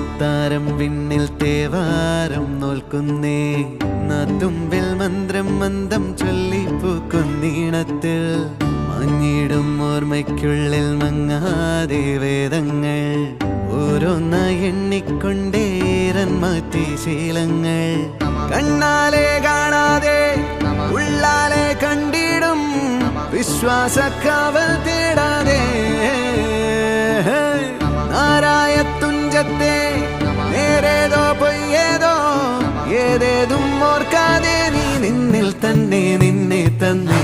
അത്താരം വിണ്ണിൽ തേവാരം നോൽക്കുന്നേ നാത്തുമ്പിൽ മന്ത്രം മന്ദം ചൊല്ലിപ്പൂക്കുന്നീണത്തിൽ മങ്ങിടും ഓർമ്മയ്ക്കുള്ളിൽ മങ്ങാതെ വേദങ്ങൾ ഓരോന്നായി എണ്ണിക്കൊണ്ടേരൻ മാറ്റി ശീലങ്ങൾ കണ്ണാലെ കാണാതെ ഉള്ളാലെ കണ്ടിടും വിശ്വാസക്കാവൽ തേടാതെ നാരായ തുഞ്ചത്തെ നേരേതോ പൊയ്യേതോ ഏതേതും ഓർക്കാതെ നീ നിന്നിൽ തന്നെ നിന്നെ തന്നെ